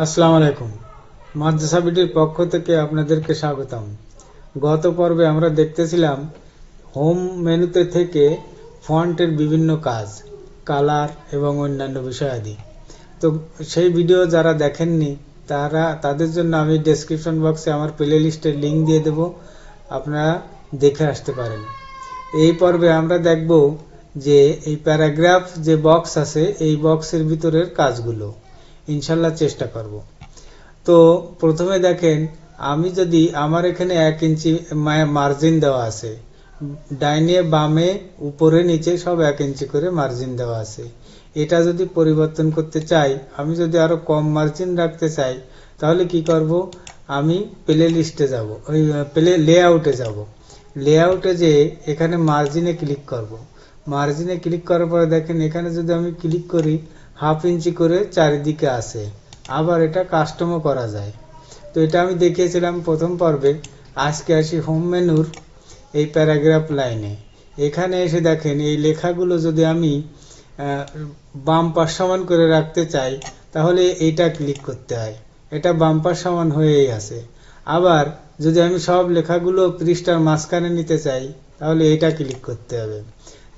আসসালামু আলাইকুম। মাদ্রাসা বিটির পক্ষ থেকে আপনাদেরকে স্বাগতম। গত পর্বে আমরা দেখতেছিলাম হোম মেনুতে থেকে ফন্টের বিভিন্ন কাজ, কালার এবং অন্যান্য বিষয়াদি। তো সেই ভিডিও যারা দেখেননি তাদের জন্য আমি ডেসক্রিপশন বক্সে আমার প্লে লিস্টের লিঙ্ক দিয়ে দেব, আপনারা দেখে আসতে পারেন। এই পর্বে আমরা দেখব যে এই প্যারাগ্রাফ যে বক্স আছে এই বক্সের ভিতরের কাজগুলো ইনশাল্লাহ চেষ্টা করব। তো প্রথমে দেখেন, আমি যদি আমার এখানে 1 ইঞ্চি মার্জিন দেওয়া আছে, ডাইনে বামে উপরে নিচে সব 1 ইঞ্চি করে মার্জিন দেওয়া আছে। এটা যদি পরিবর্তন করতে চাই, আমি যদি আরো কম মার্জিন রাখতে চাই, তাহলে কি করব, আমি প্লে লিস্টে যাব, ওই প্লে লেআউটে যাব। লেআউটে যে এখানে মার্জিনে ক্লিক করব। মার্জিনে ক্লিক করার পরে দেখেন এখানে যদি আমি ক্লিক করি, 1/2 ইঞ্চি করে চারিদিকে আসে। আবার এটা কাস্টমও করা যায়। তো এটা আমি দেখিয়েছিলাম প্রথম পর্বে। আজকে আসি হোম মেনুর এই প্যারাগ্রাফ লাইনে। এখানে এসে দেখেন এই লেখাগুলো যদি আমি বাম পাশ সমান করে রাখতে চাই, তাহলে এইটা ক্লিক করতে হয়। এটা বাম পাশ সমান হয়েই আছে। আবার যদি আমি সব লেখাগুলো পৃষ্ঠার মাঝখানে নিতে চাই, তাহলে এটা ক্লিক করতে হবে।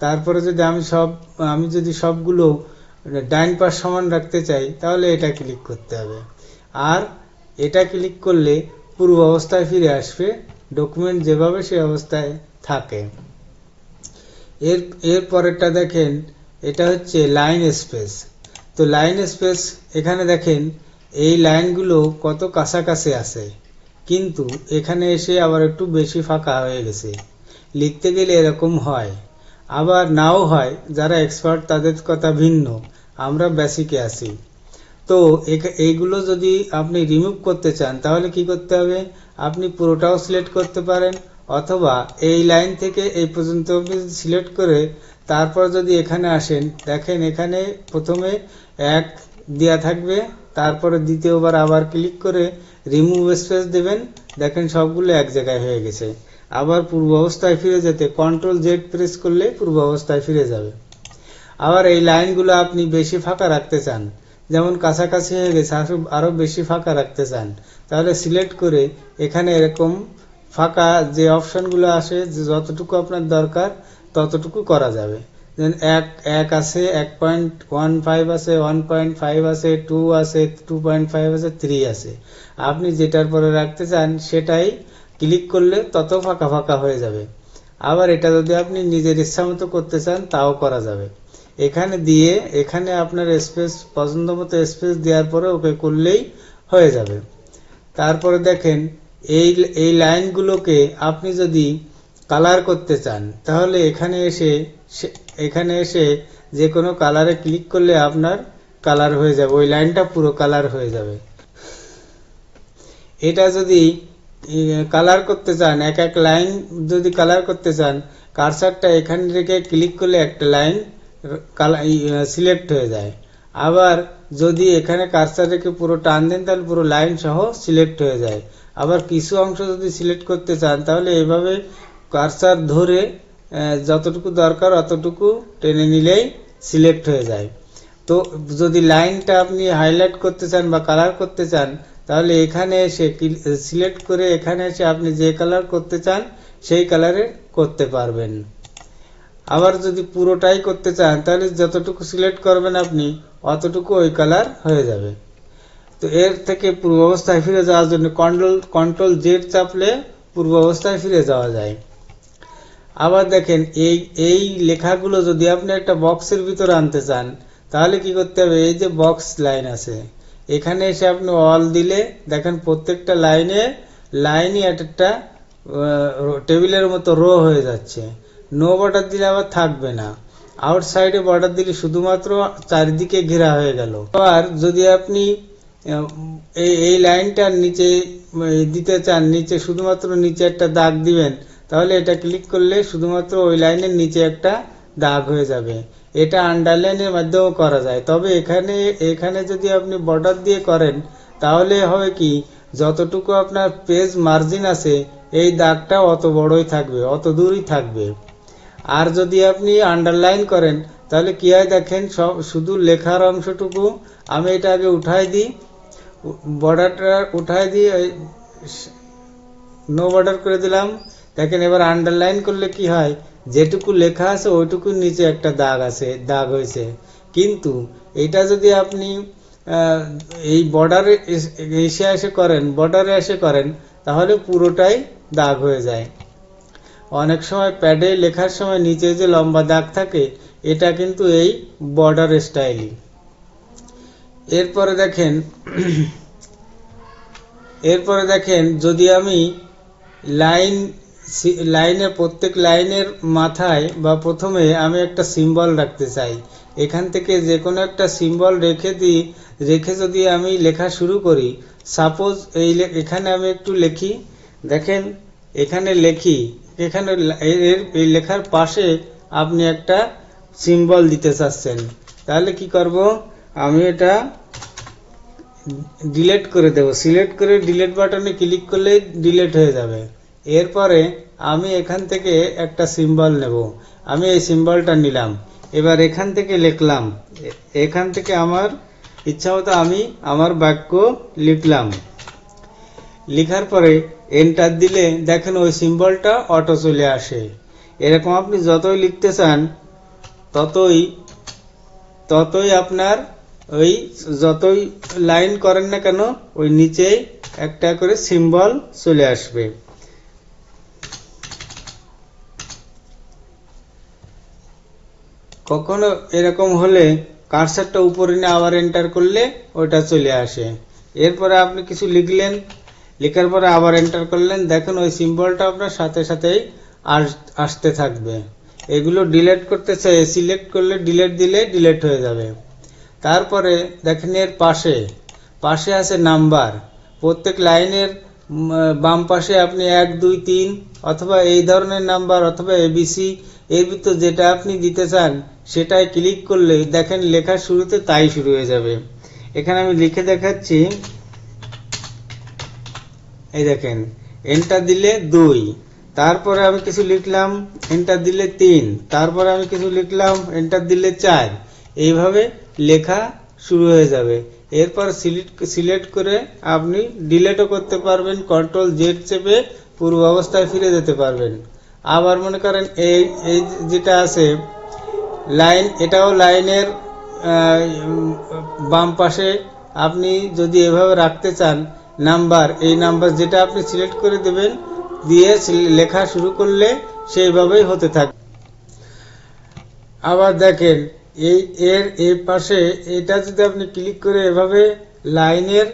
তারপরে যদি আমি যদি সবগুলো ডাইন পাশ সমান রাখতে চাই, তাহলে এটা ক্লিক করতে হবে। আর এটা ক্লিক করলে পূর্ব অবস্থায় ফিরে আসবে, ডকুমেন্ট যেভাবে সেই অবস্থায় থাকে। এর পরেরটা দেখেন, এটা হচ্ছে লাইন স্পেস। তো লাইন স্পেস এখানে দেখেন এই লাইনগুলো কত কাছাকাছি আছে, কিন্তু এখানে এসে আবার একটু বেশি ফাঁকা হয়ে গেছে। লিখতে গেলে এরকম হয়, আবার নাও হয়। যারা এক্সপার্ট তাদের কথা ভিন্ন, আমরা বেসিকে আছি। তো এইগুলো যদি আপনি রিমুভ করতে চান, তাহলে কি করতে হবে, আপনি পুরোটাও সিলেক্ট করতে পারেন, অথবা এই লাইন থেকে এই পর্যন্ত সিলেক্ট করে তারপর যদি এখানে আসেন, দেখেন এখানে প্রথমে 1 দেয়া থাকবে, তারপরে দ্বিতীয়বার আবার ক্লিক করে রিমুভ স্পেস দেবেন। দেখেন সবগুলো এক জায়গায় হয়ে গেছে। আবার পূর্ব অবস্থায় ফিরে যেতে Ctrl Z প্রেস করলে পূর্ব অবস্থায় ফিরে যাবে। আবার এই লাইনগুলো আপনি বেশি ফাঁকা রাখতে চান, যেমন কাছাকাছি হয়ে গেছে, আরো বেশি ফাঁকা রাখতে চান, তাহলে সিলেক্ট করে এখানে এরকম ফাঁকা যে অপশনগুলো আসে, যে যতটুকু আপনার দরকার ততটুকু করা যাবে। যেন 1 আছে, 1.15 আছে, 1.5 আছে, 2 আছে, 2.5 আছে, 3 আছে। আপনি যেটার পরে রাখতে চান সেটাই ক্লিক করলে তত ফাঁকা ফাঁকা হয়ে যাবে। আবার এটা যদি আপনি নিজের ইচ্ছা মতো করতে চান, তাও করা যাবে। এখানে দিয়ে এখানে আপনার স্পেস পছন্দ মতো স্পেস দেওয়ার পরে ওকে করলেই হয়ে যাবে। তারপরে দেখেন এই লাইনগুলোকে আপনি যদি কালার করতে চান, তাহলে এখানে এসে যে কোনো কালারে ক্লিক করলে আপনার কালার হয়ে যাবে, ওই লাইনটা পুরো কালার হয়ে যাবে। এটা যদি কালার করতে চান, এক লাইন যদি কালার করতে চান, কার্সারটা এখানে রেখে ক্লিক করলে একটা লাইন সিলেক্ট হয়ে যায়। আবার যদি এখানে কার্সার রেখে পুরো টান দেন, তাহলে পুরো লাইন সহ সিলেক্ট হয়ে যায়। আবার কিছু অংশ যদি সিলেক্ট করতে চান, তাহলে এভাবে কার্সার ধরে যতটুকু দরকার অতটুকু টেনে নিলেই সিলেক্ট হয়ে যায়। তো যদি লাইনটা আপনি হাইলাইট করতে চান বা কালার করতে চান, তাহলে এখানে এসে সিলেক্ট করে এখানে এসে আপনি যে কালার করতে চান সেই কালারে করতে পারবেন। আবার যদি পুরোটাই করতে চান, তাহলে যতটুকু সিলেক্ট করবেন আপনি অতটুকু ওই কালার হয়ে যাবে। তো এর থেকে পূর্ব অবস্থায় ফিরে যাওয়ার জন্য কন্ট্রোল জেড চাপলে পূর্ব অবস্থায় ফিরে যাওয়া যায়। আবার দেখেন এই লেখাগুলো যদি আপনি একটা বক্সের ভিতরে আনতে চান, তাহলে কি করতে হবে, এই যে বক্স লাইন আছে, এখানে এসে আপনি অল দিলে দেখেন প্রত্যেকটা লাইনই একটা টেবিলের মতো রো হয়ে যাচ্ছে। নো বর্ডার দিলে আবার থাকবে না, আউটসাইডে বর্ডার দিলে শুধুমাত্র চারিদিকে ঘেরা হয়ে গেল। আর যদি আপনি এই লাইনটার নিচে দিতে চান, নিচে শুধুমাত্র নিচে একটা দাগ দিবেন, তাহলে এটা ক্লিক করলে শুধুমাত্র ওই লাইনের নিচে একটা দাগ হয়ে যাবে। এটা আন্ডারলাইনের মাধ্যমেও করা যায়। তবে এখানে যদি আপনি বর্ডার দিয়ে করেন, তাহলে হবে কি, যতটুকু আপনার পেজ মার্জিন আছে এই দাগটা অত বড়ই থাকবে, অত দূরই থাকবে। আর যদি আপনি আন্ডারলাইন করেন, তাহলে কি হয় দেখেন, শুধু লেখার অংশটুকু, আমি এটা আগে উঠাই দিই, বর্ডারটা উঠায় দিয়ে নো বর্ডার করে দিলাম। দেখেন এবার আন্ডারলাইন করলে কি হয়, যেটুকু লেখা আছে ওইটুকু নিচে একটা দাগ আছে, দাগ হয়েছে। কিন্তু এটা যদি আপনি এই বর্ডারে এসে করেন তাহলে পুরোটাই দাগ হয়ে যায়। অনেক সময় প্যাডে লেখার সময় নিচে যে লম্বা দাগ থাকে এটা কিন্তু এই বর্ডার স্টাইলই। এরপরে দেখেন যদি আমি লাইনের প্রত্যেক লাইনের মাথায় বা প্রথমে আমি একটা সিম্বল রাখতে চাই, এখান থেকে যে কোনো একটা সিম্বল রেখে যদি আমি লেখা শুরু করি, সাপোজ এখানে আমি একটু লিখি। দেখেন এখানে এই লেখার পাশে আপনি একটা সিম্বল দিতে চাচ্ছেন, তাহলে কি করব, আমি এটা ডিলিট করে দেব। সিলেক্ট করে ডিলিট বাটনে ক্লিক করলে ডিলিট হয়ে যাবে। এরপরে আমি এখান থেকে একটা সিম্বল নেব, আমি এই সিম্বলটা নিলাম। এবার এখান থেকে লিখলাম, এখান থেকে আমার ইচ্ছা মতো আমি আমার বাক্য লিখলাম। লেখার পরে এন্টার দিলে দেখেন ওই সিম্বলটা অটো চলে আসে। এরকম আপনি যতই লিখতে চান ততই আপনার যতই লাইন করেন না কেন ওই নিচে একটা করে সিম্বল চলে আসবে। কখনো এরকম হলে কার্সারটা উপরে নিয়ে আবার এন্টার করলে ওটা চলে আসে। এরপরে আপনি কিছু লিখলেন, লেখার পরে আবার এন্টার করলেন, দেখেন ওই সিম্বলটা আপনার সাথে সাথেই আসতে থাকবে। এগুলো ডিলিট করতে চাই, সিলেক্ট করলে ডিলিট দিলে ডিলিট হয়ে যাবে। তারপরে দেখেন এর পাশে আছে নাম্বার। প্রত্যেক লাইনের বাম পাশে আপনি 1 2 3 অথবা এই ধরনের নাম্বার অথবা এবিসি এর ভিতর যেটা আপনি দিতে চান সেটাই ক্লিক করলে দেখেন লেখার শুরুতে তাই শুরু হয়ে যাবে। এখানে আমি লিখে দেখাচ্ছি, এই দেখেন এন্টার দিলে 2, তারপরে আমি কিছু লিখলাম, এন্টার দিলে 3, তারপরে আমি কিছু লিখলাম, এন্টার দিলে 4। এইভাবে লেখা শুরু হয়ে যাবে। এরপর সিলেক্ট করে আপনি ডিলিটও করতে পারবেন, কন্ট্রোল জেড চেপে পূর্ব অবস্থায় ফিরে যেতে পারবেন। আবার মনে করেন এই যেটা আছে লাইন, এটাও লাইনের বাম পাশে আপনি যদি এভাবে রাখতে চান নাম্বার, এই নাম্বার যেটা আপনি সিলেক্ট করে দেবেন, দিয়ে লেখা শুরু করলে সেইভাবেই হতে থাকবে। আবার দেখেন এই পাশে এটা যদি আপনি ক্লিক করে এভাবে লাইনের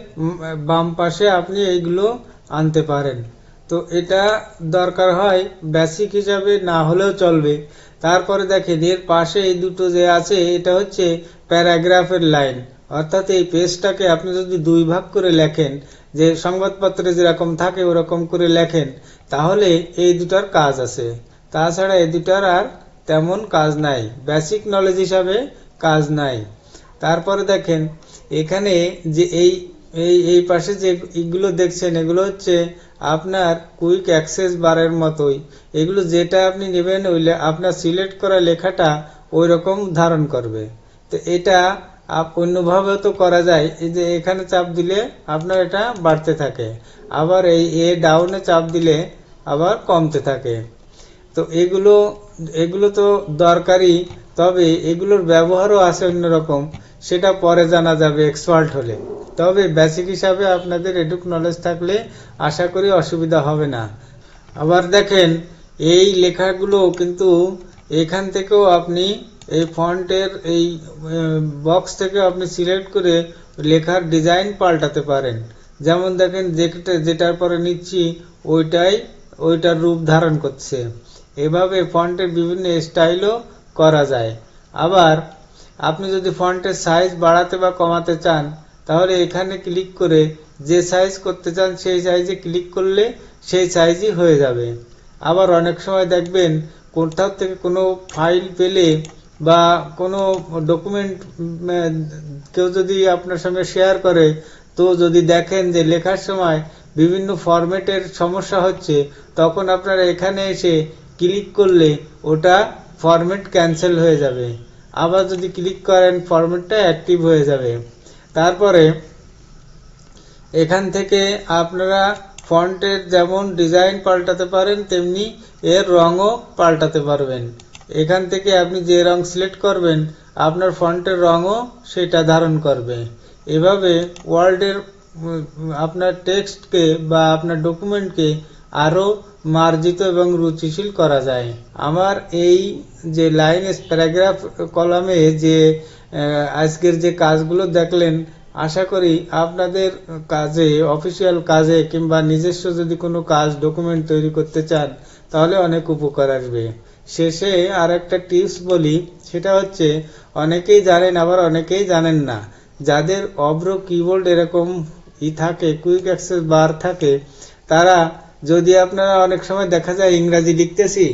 বাম পাশে আপনি এইগুলো আনতে পারেন। তো এটা দরকার হয় বেসিক হিসাবে, না হলেও চলবে। তারপরে দেখেন এর পাশে এই দুটো যে আছে এটা হচ্ছে প্যারাগ্রাফের লাইন, অর্থাৎ এই পেজটাকে আপনি যদি 2 ভাগ করে লেখেন, যে সংবাদপত্রে যেরকম থাকে ওরকম করে লেখেন, তাহলে এই দুটার কাজ আছে। তাছাড়া এই দুটার আর তেমন কাজ নাই, বেসিক নলেজ হিসাবে কাজ নাই। তারপরে দেখেন এখানে যে এই পাশে যে এগুলো দেখছেন এগুলো হচ্ছে আপনার কুইক অ্যাক্সেস বারের মতোই। এগুলো যেটা আপনি নেবেন আপনার সিলেক্ট করা লেখাটা ওই রকম ধারণ করবে। তো এটা অন্যভাবেও তো করা যায়, এই যে এখানে চাপ দিলে আপনার এটা বাড়তে থাকে, আবার এই ডাউনে চাপ দিলে আবার কমতে থাকে। তো এগুলো তো দরকারি, তবে এগুলোর ব্যবহারও আছে অন্যরকম, সেটা পরে জানা যাবে এক্সপার্ট হলে। তবে বেসিক হিসাবে আপনাদের এটুক নলেজ থাকলে আশা করি অসুবিধা হবে না। আবার দেখেন এই লেখাগুলো কিন্তু এখান থেকেও আপনি এই ফন্টের এই বক্স থেকে আপনি সিলেক্ট করে লেখার ডিজাইন পাল্টাতে পারেন। যেমন দেখেন যেটার পরে নিচ্ছি ওইটার রূপ ধারণ করছে। এভাবে ফন্টের বিভিন্ন স্টাইলও করা যায়। আবার আপনি যদি ফন্টের সাইজ বাড়াতে বা কমাতে চান, তাহলে এখানে ক্লিক করে যে সাইজ করতে চান সেই সাইজে ক্লিক করলে সেই সাইজই হয়ে যাবে। আবার অনেক সময় দেখবেন কোথাও থেকে কোনো ফাইল পেলে বা কোনো ডকুমেন্ট কেউ যদি আপনার সঙ্গে শেয়ার করে, তো যদি দেখেন যে লেখার সময় বিভিন্ন ফরম্যাটের সমস্যা হচ্ছে, তখন আপনারা এখানে এসে ক্লিক করলে ওটা ফরম্যাট ক্যান্সেল হয়ে যাবে। আবার যদি ক্লিক করেন ফরম্যাটটা অ্যাক্টিভ হয়ে যাবে। তারপরে এখান থেকে আপনারা ফন্টের যেমন ডিজাইন পাল্টাতে পারেন, তেমনি এর রঙও পাল্টাতে পারবেন। এখান থেকে আপনি যে রং সিলেক্ট করবেন, আপনার ফন্টের রঙও সেটা ধারণ করবে। এভাবে ওয়ার্ডের আপনার টেক্সটকে বা আপনার ডকুমেন্টকে আরও মার্জিত এবং রুচিশীল করা যায়। আমার এই যে লাইন প্যারাগ্রাফ কলামে যে আজকের যে কাজগুলো দেখলেন, আশা করি আপনাদের কাজে, অফিসিয়াল কাজে কিংবা নিজস্ব যদি কোনো কাজ ডকুমেন্ট তৈরি করতে চান, তাহলে অনেক উপকার আসবে। শেষে আর একটা টিপস বলি, সেটা হচ্ছে অনেকেই জানেন আবার অনেকেই জানেন না। যাদের অভ্র কিবোর্ড এরকম থাকে, কুইক অ্যাক্সেস বার থাকে, তারা যদি আপনারা অনেক সময় দেখা যায় ইংরাজি লিখতেছি,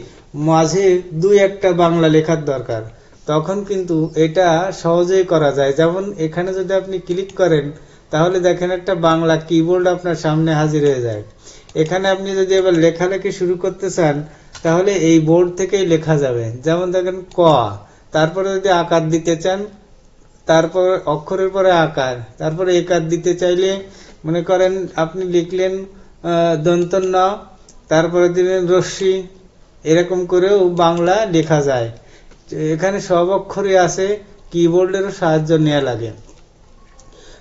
মাঝে দুই একটা বাংলা লেখার দরকার, তখন কিন্তু এটা সহজেই করা যায়। যেমন এখানে যদি আপনি ক্লিক করেন, তাহলে দেখেন একটা বাংলা কিবোর্ড আপনার সামনে হাজির হয়ে যায়। এখানে আপনি যদি এবার লেখালেখি শুরু করতে চান, তাহলে এই বোর্ড থেকেই লেখা যাবে। যেমন দেখেন ক, তারপরে যদি আকার দিতে চান, তারপর অক্ষরের পরে আকার, তারপরে একার দিতে চাইলে মনে করেন আপনি লিখলেন দন্ত ন, তারপরে দিলেন রশ্মি, এরকম করেও বাংলা লেখা যায়। এখানে সব অক্ষরই আছে, কিবোর্ডেরও সাহায্য নেওয়া লাগে।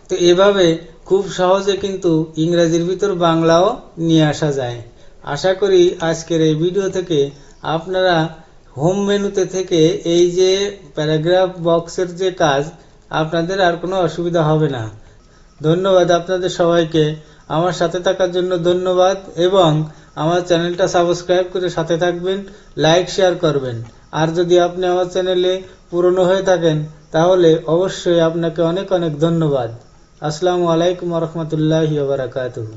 তো এভাবে খুব সহজে কিন্তু ইংরেজির ভিতর বাংলাও নিয়ে আসা যায়। আশা করি আজকের এই ভিডিও থেকে আপনারা হোম মেনুতে থেকে এই যে প্যারাগ্রাফ বক্সের যে কাজ, আপনাদের আর কোনো অসুবিধা হবে না। ধন্যবাদ আপনাদের সবাইকে। আমার সাথে থাকার জন্য ধন্যবাদ, এবং আমার চ্যানেলটা সাবস্ক্রাইব করে সাথে থাকবেন, লাইক শেয়ার করবেন। আর যদি আপনি আমার চ্যানেলে পুরনো হয়ে থাকেন, তাহলে অবশ্যই আপনাকে অনেক অনেক ধন্যবাদ। আসসালামু আলাইকুম ওয়া রাহমাতুল্লাহি ওয়া বারাকাতুহু।